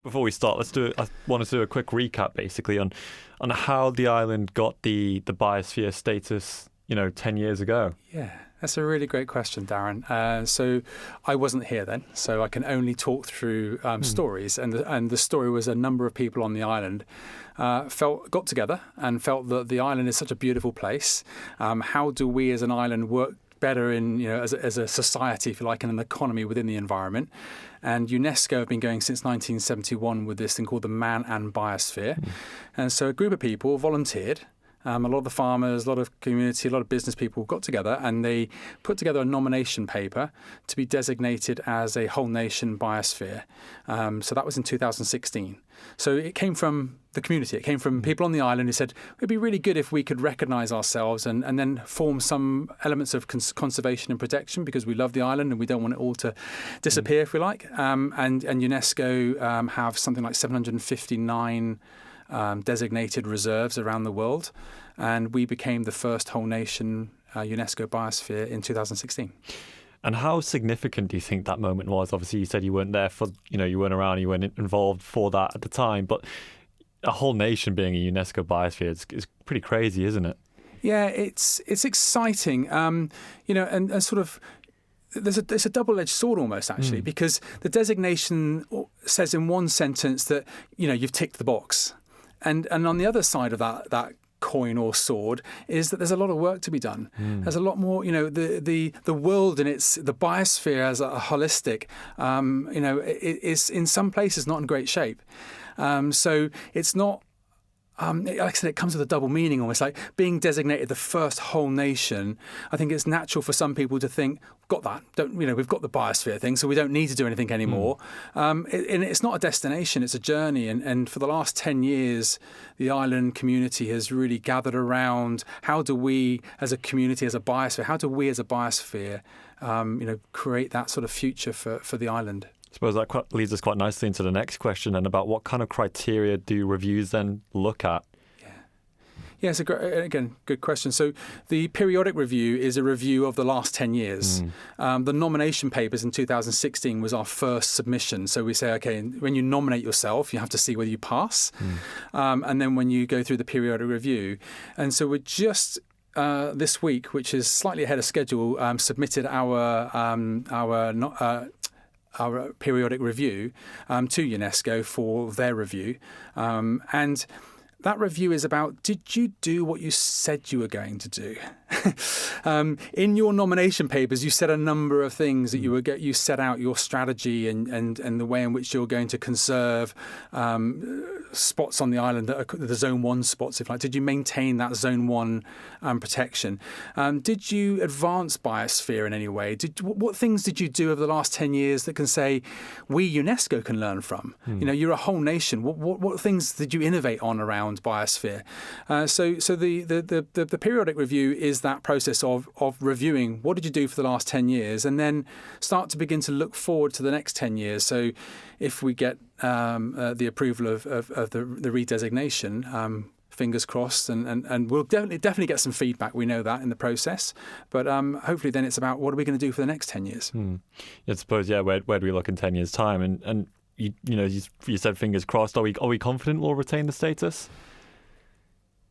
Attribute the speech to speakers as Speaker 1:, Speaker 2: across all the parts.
Speaker 1: Before we start, I want to do a quick recap, basically, on how the island got the biosphere status, 10 years ago.
Speaker 2: Yeah, that's a really great question, Darren. So I wasn't here then, so I can only talk through stories. And the story was a number of people on the island got together and felt that the island is such a beautiful place. How do we as an island work better in, as a society, if you like, and an economy within the environment? And UNESCO have been going since 1971 with this thing called the Man and Biosphere. And so a group of people volunteered. A lot of the farmers, a lot of community, a lot of business people got together and they put together a nomination paper to be designated as a whole nation biosphere. So that was in 2016. So it came from the community. It came from people on the island who said, it'd be really good if we could recognise ourselves and then form some elements of conservation and protection, because we love the island and we don't want it all to disappear, if we like. And UNESCO have something like 759 designated reserves around the world, and we became the first whole nation UNESCO biosphere in 2016.
Speaker 1: And how significant do you think that moment was? Obviously, you said you weren't there for, you weren't around, you weren't involved for that at the time, but a whole nation being a UNESCO biosphere is pretty crazy, isn't it?
Speaker 2: Yeah, it's exciting, and sort of. It's a double-edged sword almost, actually, because the designation says in one sentence that you've ticked the box. And on the other side of that coin or sword is that there's a lot of work to be done. There's a lot more, the world and the biosphere as a holistic, is in some places not in great shape. So it's not, like I said, it comes with a double meaning almost, like being designated the first whole nation. I think it's natural for some people to think, got that, we've got the biosphere thing, so we don't need to do anything anymore. And it's not a destination, it's a journey. And for the last 10 years, the island community has really gathered around how do we as a community, as a biosphere, how do we as a biosphere, create that sort of future for the island.
Speaker 1: I suppose that leads us quite nicely into the next question, and about what kind of criteria do reviews then look at?
Speaker 2: Yeah, it's good question. So the periodic review is a review of the last 10 years. The nomination papers in 2016 was our first submission. So we say, okay, when you nominate yourself, you have to see whether you pass. And then when you go through the periodic review. And so we're just this week, which is slightly ahead of schedule, submitted our periodic review to UNESCO for their review. And that review is about, did you do what you said you were going to do? In your nomination papers, you said a number of things that you set out your strategy and the way in which you're going to conserve spots on the island that are the Zone 1 spots, if like. Did you maintain that Zone 1 protection? Did you advance biosphere in any way? What things did you do over the last 10 years that can say we UNESCO can learn from? You're a whole nation. What things did you innovate on around biosphere? So the periodic review is that process of reviewing what did you do for the last 10 years, and then start to begin to look forward to the next 10 years. So if we get the approval of the redesignation, fingers crossed, and we'll definitely get some feedback. We know that in the process, but hopefully then it's about what are we going to do for the next 10 years.
Speaker 1: I suppose, where do we look in 10 years' time? And you said fingers crossed. Are we confident we'll retain the status?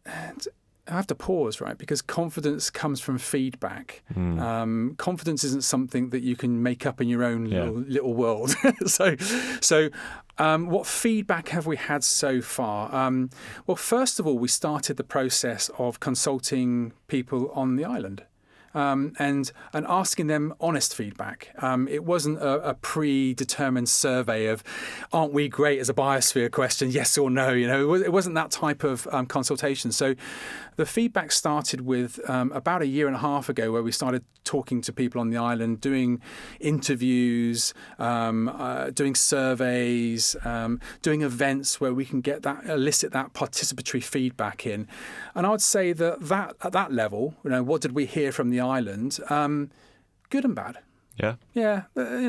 Speaker 2: And I have to pause, right? Because confidence comes from feedback. Confidence isn't something that you can make up in your own little world. So what feedback have we had so far? Well, first of all, we started the process of consulting people on the island. And asking them honest feedback. It wasn't a predetermined survey of, aren't we great as a biosphere question, yes or no? It wasn't that type of consultation. So the feedback started with about a year and a half ago, where we started talking to people on the island, doing interviews, doing surveys, doing events where we can elicit that participatory feedback in. And I would say that at that level, what did we hear from the island? Good and bad. Yeah,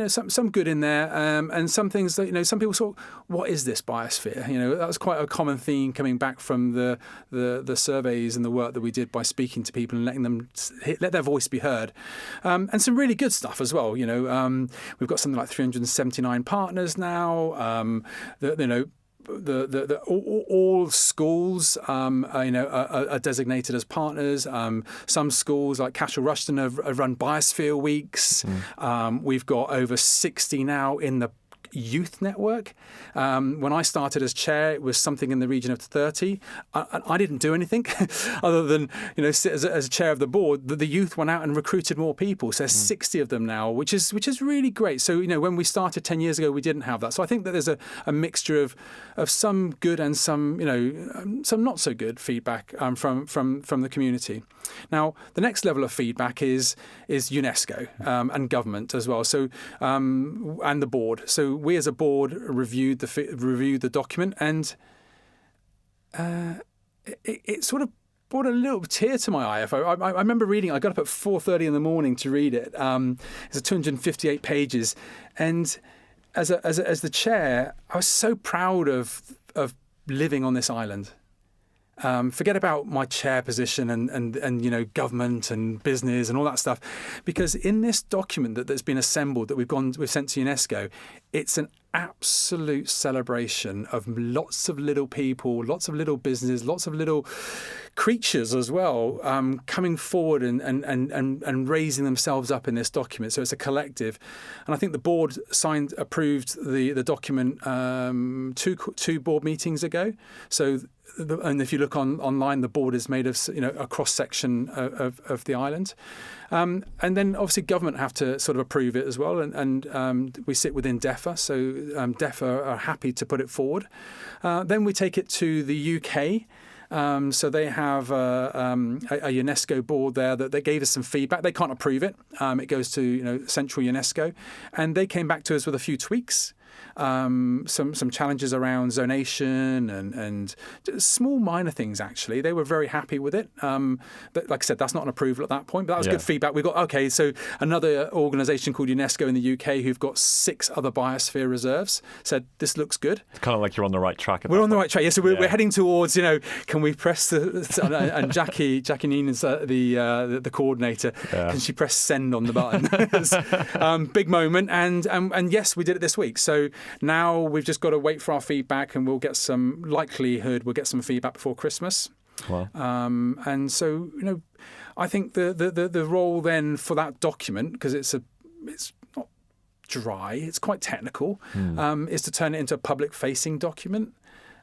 Speaker 2: some good in there, and some things that some people thought, what is this biosphere? That was quite a common theme coming back from the surveys and the work that we did by speaking to people and letting them let their voice be heard, and some really good stuff as well. We've got something like 379 partners now. All schools are designated as partners. Some schools like Cashel Rushton have run Biosphere weeks. We've got over 60 now in the youth network. When I started as chair, it was something in the region of 30. I didn't do anything other than sit as a chair of the board. The youth went out and recruited more people. So there's 60 of them now, which is really great. So when we started 10 years ago, we didn't have that. So I think that there's a mixture of some good and some some not so good feedback from the community. Now the next level of feedback is UNESCO and government as well. So and the board. So we as a board reviewed the document, and it sort of brought a little tear to my eye. I remember reading. I got up at 4:30 in the morning to read it. It's 258 pages, and as the chair, I was so proud of living on this island. Forget about my chair position and government and business and all that stuff, because in this document that's been assembled that we've sent to UNESCO, it's an absolute celebration of lots of little people, lots of little businesses, lots of little creatures as well, coming forward and raising themselves up in this document. So it's a collective, and I think the board approved the document two board meetings ago. So. And if you look online, the board is made of a cross section of the island, and then obviously government have to sort of approve it as well. And we sit within DEFA, so DEFA are happy to put it forward. Then we take it to the UK. So they have a UNESCO board there that they gave us some feedback. They can't approve it. It goes to Central UNESCO, and they came back to us with a few tweaks. Some challenges around zonation and small minor things. Actually, they were very happy with it. But like I said, that's not an approval at that point. But that was good feedback. We got so another organisation called UNESCO in the UK, who've got 6 other biosphere reserves, said this looks good.
Speaker 1: It's kind of like you're on the right track.
Speaker 2: We're on the right track. Yeah, so we're heading towards. Can we press and Jackie Neenan's the coordinator. Yeah. Can she press send on the button? Big moment. And yes, we did it this week. So. Now we've just got to wait for our feedback, and we'll get some feedback before Christmas.
Speaker 1: Wow.
Speaker 2: And so I think the role then for that document, because it's not dry, it's quite technical, is to turn it into a public-facing document.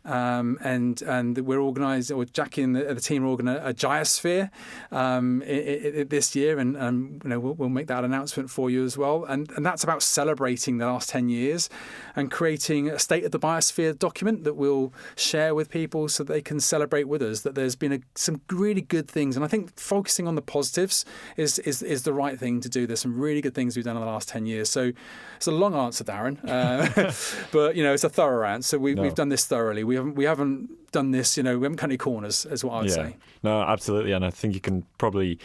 Speaker 2: And we're organised, or Jackie and the team are organising a Biosphere this year, and we'll make that announcement for you as well. And that's about celebrating the last 10 years and creating a State of the Biosphere document that we'll share with people so they can celebrate with us that there's been some really good things. And I think focusing on the positives is the right thing to do. There's some really good things we've done in the last 10 years. So it's a long answer, Darren, but it's a thorough answer. We've done this thoroughly. We haven't done this, we haven't cut any corners, is what I would say. No,
Speaker 1: absolutely. And I think you can probably,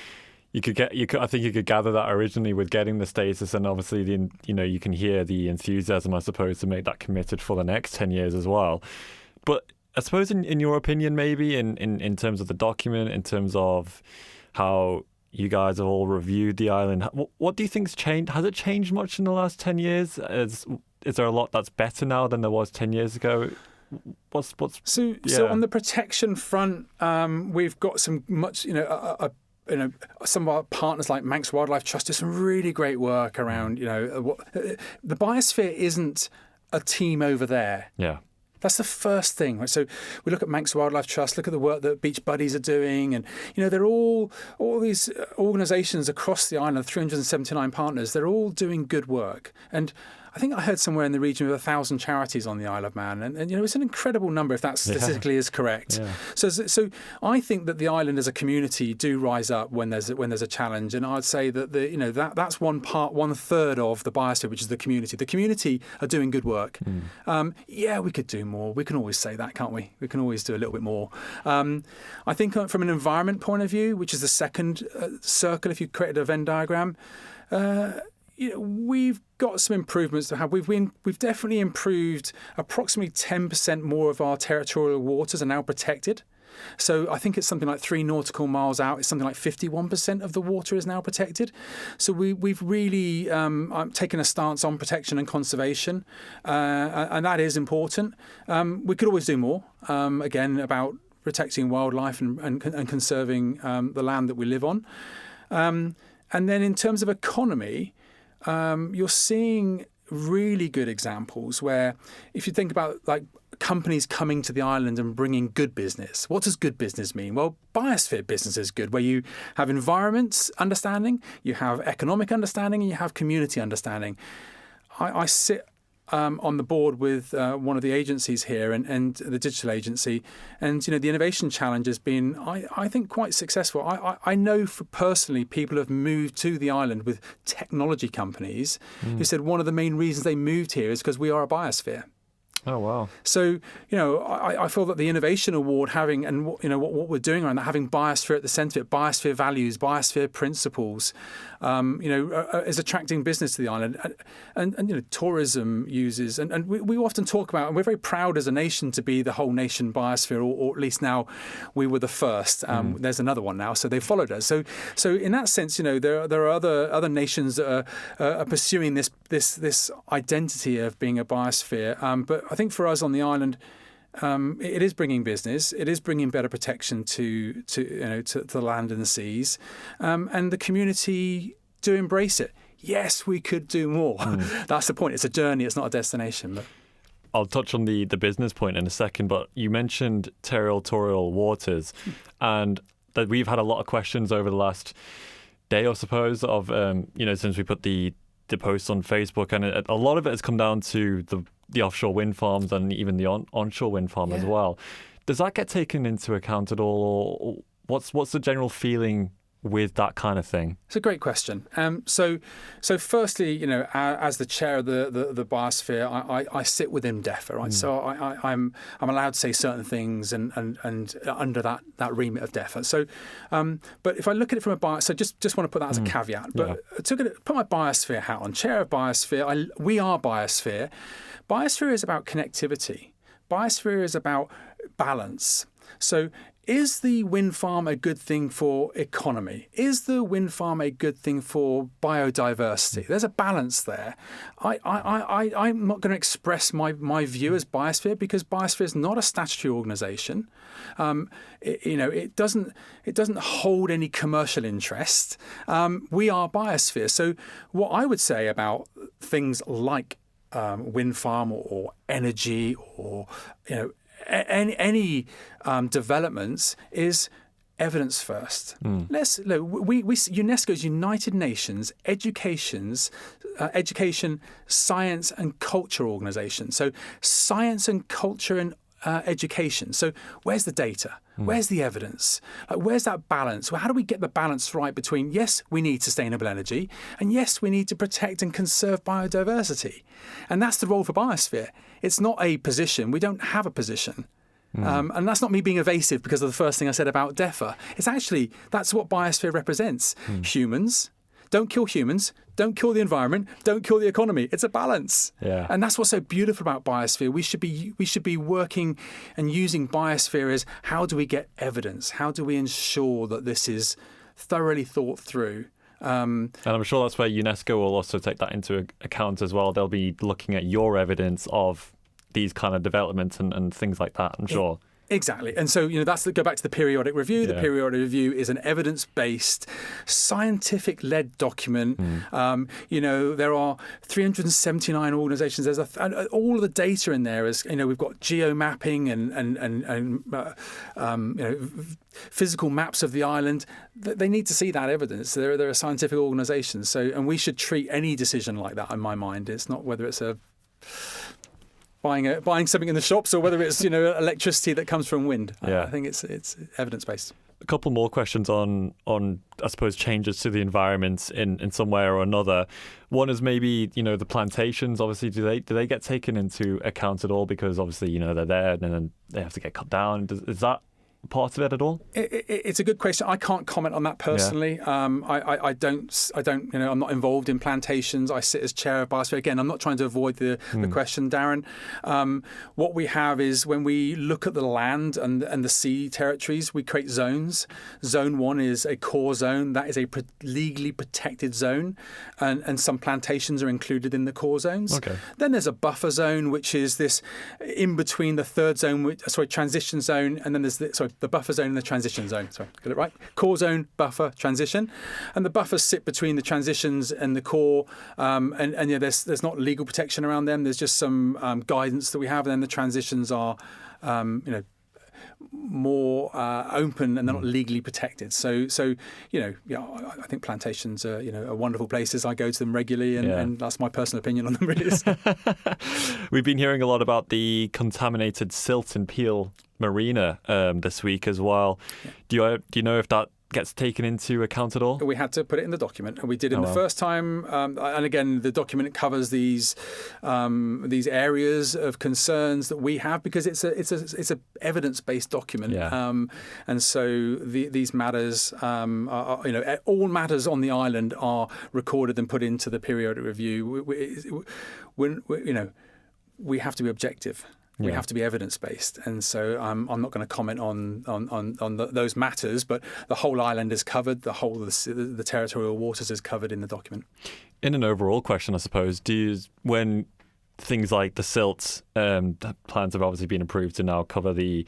Speaker 1: I think you could gather that originally with getting the status, and obviously you can hear the enthusiasm, I suppose, to make that committed for the next 10 years as well. But I suppose in your opinion, maybe in terms of the document, in terms of how you guys have all reviewed the island, what do you think's changed? Has it changed much in the last 10 years? Is there a lot that's better now than there was 10 years ago? So on the protection front, we've got some some of our partners like Manx Wildlife Trust do some really great work around the biosphere isn't a team over there. Yeah.
Speaker 2: That's the first thing. Right? So we look at Manx Wildlife Trust, look at the work that Beach Buddies are doing, and they're all these organisations across the island, 379 partners. They're all doing good work, and I think I heard somewhere in the region of 1,000 charities on the Isle of Man, and it's an incredible number if that statistically is correct. Yeah. So I think that the island as a community do rise up when there's a challenge, and I'd say that that's 1/3 of the biosphere, which is the community. The community are doing good work. We could do more. We can always say that, can't we? We can always do a little bit more. I think from an environment point of view, which is the second circle, if you created a Venn diagram. we've got some improvements to have. We've definitely improved. Approximately 10% more of our territorial waters are now protected. So I think it's something like 3 nautical miles out. It's something like 51% of the water is now protected. So we've really taken a stance on protection and conservation, and that is important. We could always do more. Again, about protecting wildlife and conserving the land that we live on. And then in terms of economy, you're seeing really good examples where, if you think about like companies coming to the island and bringing good business. What does good business mean? Well, biosphere business is good, where you have environment understanding, you have economic understanding, and you have community understanding. I sit on the board with one of the agencies here and the digital agency, and the innovation challenge has been, I think, quite successful. I know personally people have moved to the island with technology companies who said one of the main reasons they moved here is because we are a biosphere.
Speaker 1: Oh, wow.
Speaker 2: So, I feel that the Innovation Award having, and what we're doing around that, having Biosphere at the centre of it, Biosphere values, Biosphere principles, is attracting business to the island. And tourism uses, and we often talk about, and we're very proud as a nation to be the whole nation Biosphere, or at least now we were the first. There's another one now, so they followed us. So in that sense, there are other nations that are pursuing this identity of being a biosphere. But I think for us on the island, it is bringing business. It is bringing better protection to the land and the seas, and the community do embrace it. Yes, we could do more. That's the point. It's a journey. It's not a destination. But
Speaker 1: I'll touch on the business point in a second, but you mentioned territorial waters, and that we've had a lot of questions over the last day, I suppose, of since we put the posts on Facebook, and a lot of it has come down to the offshore wind farms and even the onshore wind farm as well. Does that get taken into account at all, or what's the general feeling with that kind of thing?
Speaker 2: It's a great question. So firstly, as the chair of the Biosphere, I sit within DEFRA, right? So I'm allowed to say certain things and under that remit of DEFRA. So, but if I look at it from so just want to put that as a caveat. But put my Biosphere hat on, chair of Biosphere. We are Biosphere. Biosphere is about connectivity. Biosphere is about balance. So, is the wind farm a good thing for economy? Is the wind farm a good thing for biodiversity? There's a balance there. I'm not going to express my view as Biosphere, because Biosphere is not a statutory organisation. It doesn't hold any commercial interest. We are Biosphere. So what I would say about things like wind farm or energy or any developments is evidence first. Let's look. UNESCO's United Nations Education, Science and Culture Organization. So science and culture and education. So where's the data? Where's the evidence? Where's that balance? Well, how do we get the balance right between, yes, we need sustainable energy, and yes, we need to protect and conserve biodiversity? And that's the role for Biosphere. It's not a position. We don't have a position. And that's not me being evasive because of the first thing I said about DEFRA. It's actually, that's what Biosphere represents. Humans. Don't kill humans. Don't kill the environment. Don't kill the economy. It's a balance.
Speaker 1: Yeah.
Speaker 2: And that's what's so beautiful about Biosphere. We should be working and using Biosphere as, how do we get evidence? How do we ensure that this is thoroughly thought through?
Speaker 1: And I'm sure that's where UNESCO will also take that into account as well. They'll be looking at your evidence of these kind of developments and things like that, I'm sure.
Speaker 2: Exactly. And so, that's go back to the periodic review. The periodic review is an evidence-based, scientific-led document. There are 379 organisations. There's all of the data in there is, we've got geo-mapping and physical maps of the island. They need to see that evidence. They're a scientific organisation. So, and we should treat any decision like that, in my mind. It's not whether it's buying something in the shops or whether it's electricity that comes from wind. I think it's evidence based.
Speaker 1: A couple more questions on I suppose changes to the environment in some way or another. One is maybe the plantations. Obviously, do they get taken into account at all? Because obviously they're there and then they have to get cut down. Is that part of it at all?
Speaker 2: It's a good question. I can't comment on that personally. I don't. I'm not involved in plantations. I sit as chair of Biosphere. Again, I'm not trying to avoid the question, Darren. What we have is when we look at the land and the sea territories, we create zones. Zone 1 is a core zone. That is a legally protected zone, and some plantations are included in the core zones.
Speaker 1: Okay.
Speaker 2: Then there's a buffer zone, which is this in between the third zone, transition zone, and then there's the buffer zone and the transition zone. Sorry, got it right? Core zone, buffer, transition. And the buffers sit between the transitions and the core. There's not legal protection around them. There's just some guidance that we have. And then the transitions are, more open and they're not legally protected. So I think plantations are wonderful places. I go to them regularly, and that's my personal opinion on them. Really.
Speaker 1: We've been hearing a lot about the contaminated silt in Peel Marina this week as well. Yeah. Do you know if that gets taken into account at all?
Speaker 2: We had to put it in the document, and we did the first time. And again, the document covers these areas of concerns that we have, because it's a evidence-based document.
Speaker 1: Yeah.
Speaker 2: And so these matters, all matters on the island are recorded and put into the periodic review. We have to be objective. We have to be evidence-based, and so I'm not going to comment on those matters. But the whole island is covered. The whole of the territorial waters is covered in the document. In
Speaker 1: an overall question, I suppose, when things like the silts, plans have obviously been approved to now cover the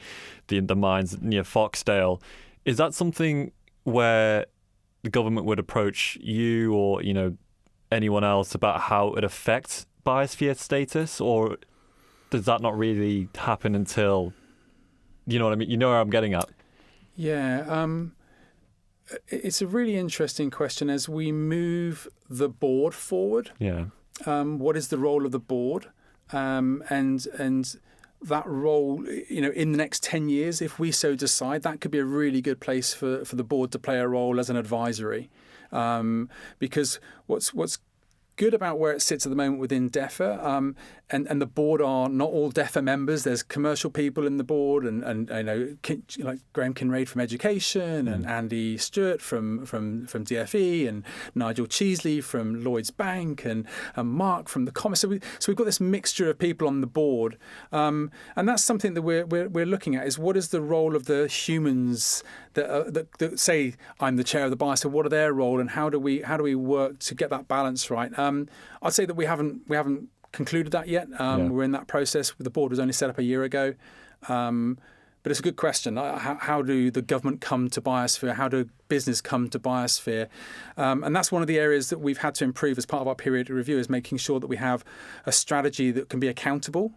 Speaker 1: mines near Foxdale. Is that something where the government would approach you or anyone else about how it affects biosphere status, or does that not really happen until, you know what I mean? You know where I'm getting at?
Speaker 2: Yeah. It's a really interesting question. As we move the board forward, what is the role of the board? And that role, in the next 10 years, if we so decide, that could be a really good place for the board to play a role as an advisory. Because what's good about where it sits at the moment within DEFRA, and the board are not all DEFRA members. There's commercial people in the board, and like Graham Kinraid from Education, and Andy Stewart from DFE, and Nigel Cheesley from Lloyds Bank, and Mark from the Commerce. So we've got this mixture of people on the board, and that's something that we're looking at, is what is the role of the humans that say, I'm the chair of the Biosphere. What are their role, and how do we work to get that balance right? I'd say that we haven't concluded that yet. We're in that process. The board was only set up a year ago. But it's a good question. How do the government come to Biosphere? How do business come to Biosphere? And that's one of the areas that we've had to improve as part of our periodic review, is making sure that we have a strategy that can be accountable,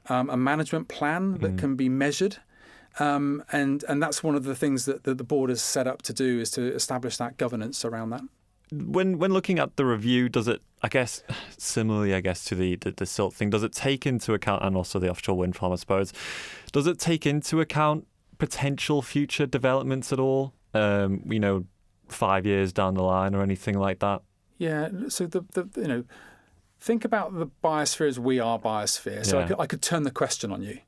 Speaker 2: a management plan that can be measured. And that's one of the things that the board is set up to do, is to establish that governance around that.
Speaker 1: When looking at the review, does it, similarly, to the silt thing, does it take into account, and also the offshore wind farm, I suppose, does it take into account potential future developments at all? 5 years down the line or anything like that? Yeah.
Speaker 2: So think about the Biosphere as we are Biosphere. So I could turn the question on you.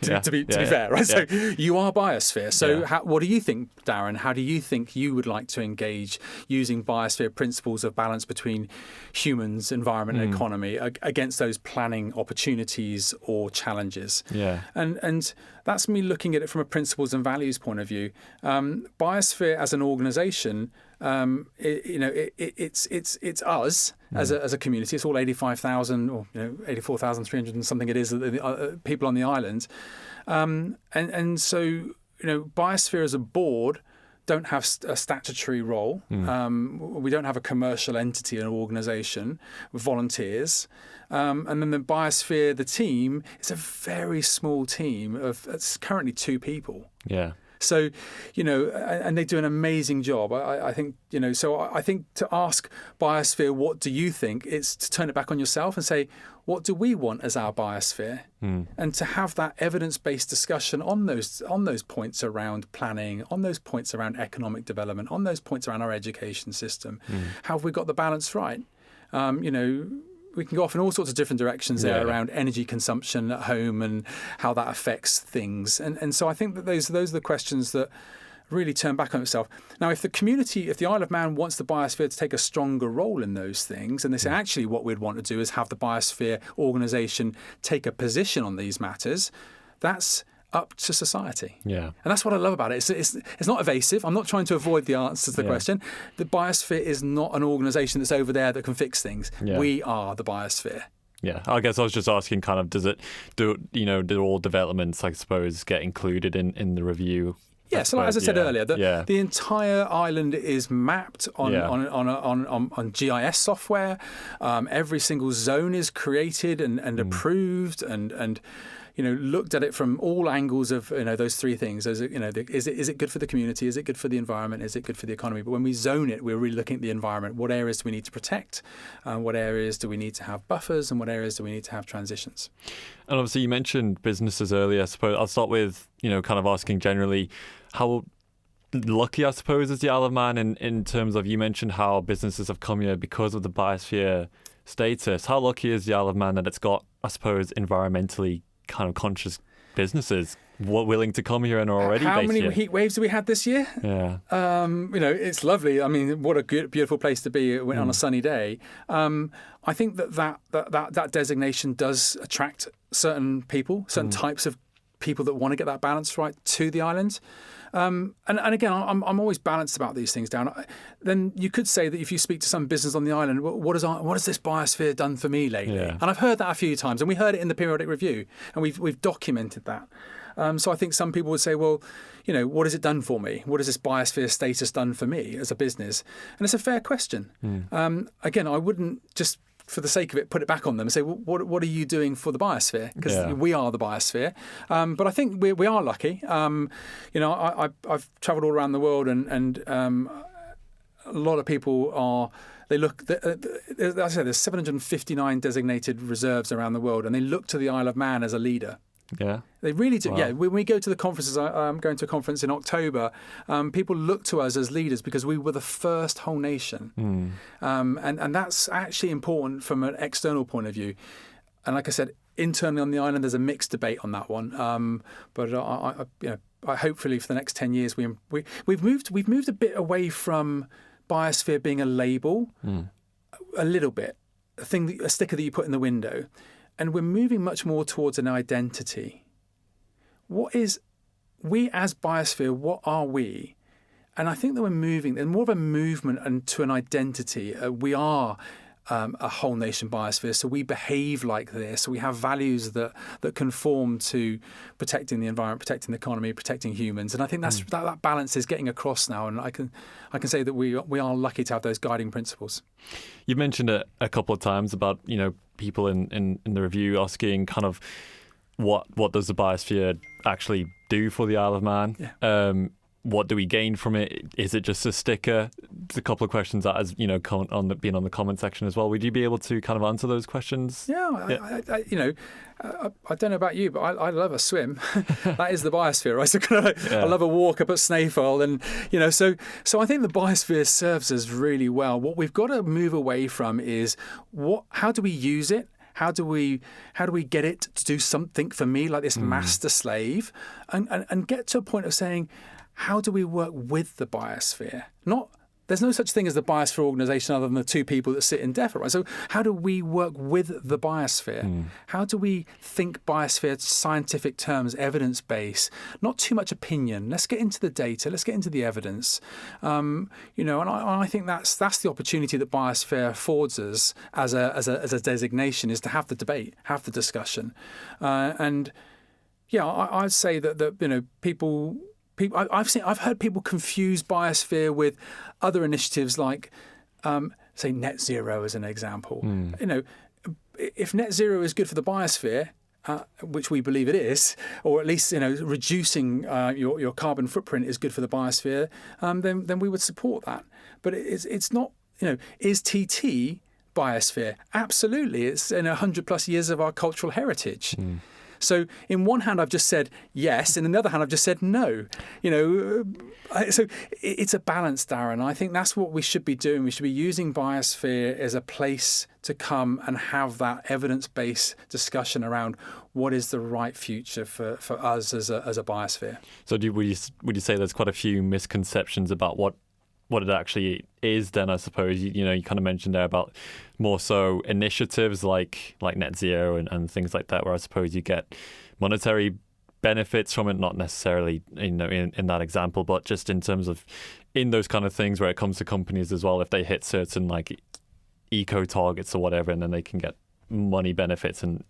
Speaker 2: To be fair, right? So you are Biosphere. So what do you think, Darren? How do you think you would like to engage using Biosphere principles of balance between humans, environment, and economy against those planning opportunities or challenges? Yeah. And that's me looking at it from a principles and values point of view. Biosphere as an organisation, it's us as a community. It's all 85,000 or 84,300 and something it is people on the island, and so Biosphere as a board don't have a statutory role. We don't have a commercial entity, an organisation with volunteers. And then the Biosphere, the team, is a very small team it's currently 2 people. Yeah. So, and they do an amazing job. I think, so I think to ask Biosphere, what do you think? It's to turn it back on yourself and say, what do we want as our Biosphere? And to have that evidence-based discussion on those points around planning, on those points around economic development, on those points around our education system. How have we got the balance right? we can go off in all sorts of different directions there
Speaker 1: Yeah.
Speaker 2: around energy consumption at home and how that affects things. And so I think that those are the questions that really turn back on itself. Now, if the Isle of Man wants the biosphere to take a stronger role in those things, and they say, actually, what we'd want to do is have the Biosphere organisation take a position on these matters, that's up to society.
Speaker 1: Yeah.
Speaker 2: And that's what I love about it. It's not evasive. I'm not trying to avoid the answer to the question. The Biosphere is not an organisation that's over there that can fix things.
Speaker 1: Yeah.
Speaker 2: We are the Biosphere.
Speaker 1: Yeah, I guess I was just asking kind of, do all developments, I suppose, get included in the review?
Speaker 2: Yeah, so as I said earlier, the entire island is mapped on GIS software. Every single zone is created and approved and looked at it from all angles of those three things. Is it good for the community? Is it good for the environment? Is it good for the economy? But when we zone it, we're really looking at the environment. What areas do we need to protect? What areas do we need to have buffers? And what areas do we need to have transitions?
Speaker 1: And obviously, you mentioned businesses earlier. I suppose I'll start with kind of asking generally, how lucky, I suppose, is the Isle of Man in terms of, you mentioned how businesses have come here because of the biosphere status. How lucky is the Isle of Man that it's got, I suppose, environmentally kind of conscious businesses willing to come here and are already
Speaker 2: How
Speaker 1: based
Speaker 2: many
Speaker 1: here?
Speaker 2: heat waves do we had this year?
Speaker 1: Yeah.
Speaker 2: It's lovely. I mean, what a beautiful place to be on a sunny day. I think that designation does attract certain people, certain types of people that want to get that balance right to the island. And again, I'm always balanced about these things, Darren. Then you could say that if you speak to some business on the island, what has this biosphere done for me lately?
Speaker 1: Yeah.
Speaker 2: And I've heard that a few times, and we heard it in the periodic review, and we've documented that. So I think some people would say, well, what has it done for me? What has this biosphere status done for me as a business? And it's a fair question. Again, I wouldn't just, for the sake of it, put it back on them and say, well, what are you doing for the biosphere? Because we are the biosphere. But I think we are lucky. I've travelled all around the world, and a lot of people are. They look. As I said, there's 759 designated reserves around the world, and they look to the Isle of Man as a leader.
Speaker 1: Yeah.
Speaker 2: They really do.
Speaker 1: Wow.
Speaker 2: Yeah, when we go to the conferences, I'm going to a conference in October, people look to us as leaders because we were the first whole nation. And that's actually important from an external point of view. And like I said, internally on the island, there's a mixed debate on that one. But I hopefully for the next 10 years, we've moved a bit away from biosphere being a label, a little bit, a sticker that you put in the window. And we're moving much more towards an identity. What is we as Biosphere? What are we? And I think that we're moving. There's more of a movement into an identity. We are a whole nation biosphere, so we behave like this. We have values that conform to protecting the environment, protecting the economy, protecting humans. And I think that balance is getting across now. And I can say that we are lucky to have those guiding principles.
Speaker 1: You mentioned it a couple of times about people in the review asking kind of what does the biosphere actually do for the Isle of Man?
Speaker 2: Yeah.
Speaker 1: What do we gain from it? Is it just a sticker? There's a couple of questions that has being on the comment section as well. Would you be able to kind of answer those questions?
Speaker 2: Yeah. I don't know about you, but I love a swim. That is the biosphere, right? So I love a walk up at Snaefell, and so I think the biosphere serves us really well. What we've got to move away from is how do we use it? How do we get it to do something for me, like this master slave, and get to a point of saying, how do we work with the biosphere? There's no such thing as the Biosphere organisation other than the two people that sit in DEFRA, right? So how do we work with the biosphere? How do we think biosphere scientific terms, evidence-based, not too much opinion? Let's get into the data. Let's get into the evidence. And I think that's the opportunity that biosphere affords us as a designation, is to have the debate, have the discussion. I'd say that people. I've heard people confuse biosphere with other initiatives like, say, net zero as an example. If net zero is good for the biosphere, which we believe it is, or at least reducing your carbon footprint is good for the biosphere, then we would support that. But it's not. Is TT biosphere? Absolutely, it's in 100+ years of our cultural heritage. So in one hand, I've just said yes, and in the other hand, I've just said no. So it's a balance, Darren. I think that's what we should be doing. We should be using Biosphere as a place to come and have that evidence-based discussion around what is the right future for us as a biosphere.
Speaker 1: So would you say there's quite a few misconceptions about what it actually is then, I suppose? You kind of mentioned there about more so initiatives like net zero and things like that, where I suppose you get monetary benefits from it, not necessarily in that example, but just in terms of in those kind of things where it comes to companies as well, if they hit certain like eco targets or whatever, and then they can get money benefits in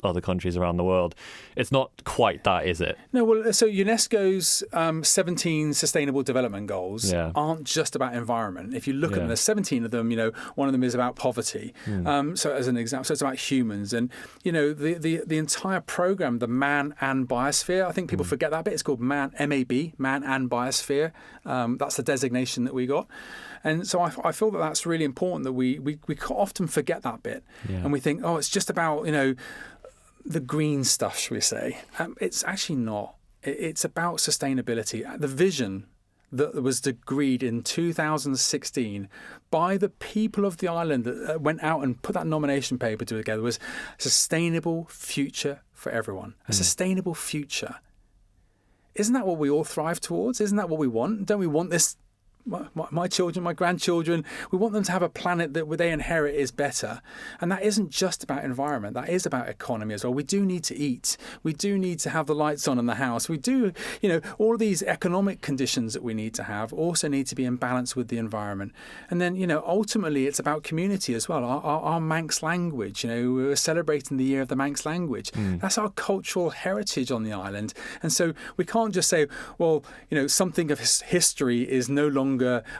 Speaker 1: other countries around the world. It's not quite that, is it?
Speaker 2: No, well, so UNESCO's 17 Sustainable Development Goals aren't just about environment. If you look at them, there's 17 of them. One of them is about poverty. So as an example, so it's about humans, and the entire program, the Man and Biosphere. I think people forget that bit. It's called MAB, Man and Biosphere. That's the designation that we got. And so I feel that that's really important, that we often forget that bit, and we think, oh, it's just about the green stuff, shall we say? It's actually not. It's about sustainability. The vision that was agreed in 2016 by the people of the island that went out and put that nomination paper together was sustainable future for everyone. A sustainable future. Isn't that what we all thrive towards? Isn't that what we want? Don't we want this? My children, my grandchildren, we want them to have a planet that they inherit is better. And that isn't just about environment. That is about economy as well. We do need to eat. We do need to have the lights on in the house. We do, all of these economic conditions that we need to have also need to be in balance with the environment. And then, ultimately it's about community as well. Our Manx language, we're celebrating the year of the Manx language. That's our cultural heritage on the island. And so we can't just say, well, something of history is no longer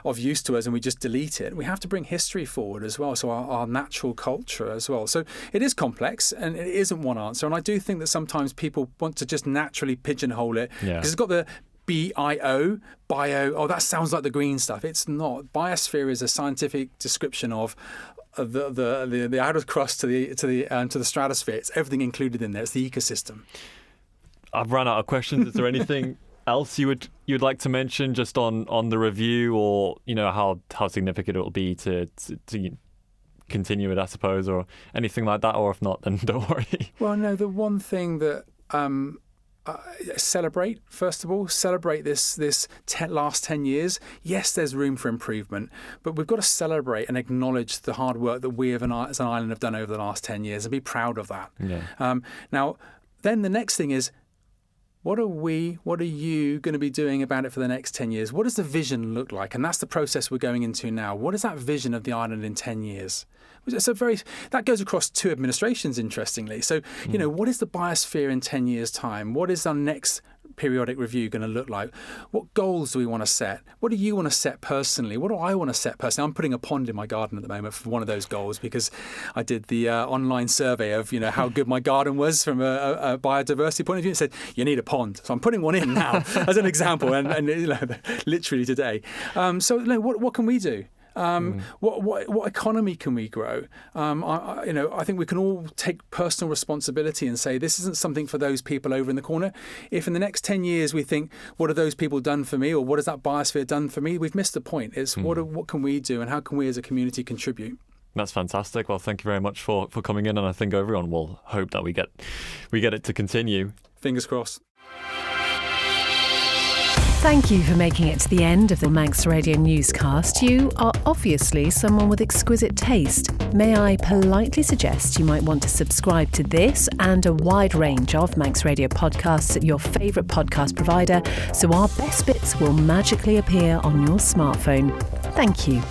Speaker 2: of use to us and we just delete it. We have to bring history forward as well, so our natural culture as well. So it is complex and it isn't one answer, and I do think that sometimes people want to just naturally pigeonhole it because it's got the bio, that sounds like the green stuff. It's not. Biosphere is a scientific description of the outer crust to the stratosphere. It's everything included in there. It's the ecosystem.
Speaker 1: I've run out of questions. Is there anything else you'd like to mention just on the review, or how significant it will be to continue it, I suppose, or anything like that? Or if not, then don't worry. Well,
Speaker 2: no, the one thing that celebrate, first of all, this last 10 years. Yes, there's room for improvement, but we've got to celebrate and acknowledge the hard work that we as an island have done over the last 10 years and be proud of that. Now, then the next thing is, what are you going to be doing about it for the next 10 years? What does the vision look like? And that's the process we're going into now. What is that vision of the island in 10 years? That goes across 2 administrations, interestingly. So, what is the biosphere in 10 years' time? What is our next periodic review going to look like? What goals do we want to set? What do you want to set personally? What do I want to set personally? I'm putting a pond in my garden at the moment for one of those goals because I did the online survey of how good my garden was from a biodiversity point of view. It said you need a pond, so I'm putting one in now as an example, and literally today. What can we do? What economy can we grow? I think we can all take personal responsibility and say this isn't something for those people over in the corner. If in the next 10 years we think, what have those people done for me, or what has that biosphere done for me? We've missed the point. It's what can we do, and how can we as a community contribute?
Speaker 1: That's fantastic. Well, thank you very much for coming in, and I think everyone will hope that we get it to continue.
Speaker 2: Fingers crossed.
Speaker 3: Thank you for making it to the end of the Manx Radio newscast. You are obviously someone with exquisite taste. May I politely suggest you might want to subscribe to this and a wide range of Manx Radio podcasts at your favourite podcast provider, so our best bits will magically appear on your smartphone. Thank you.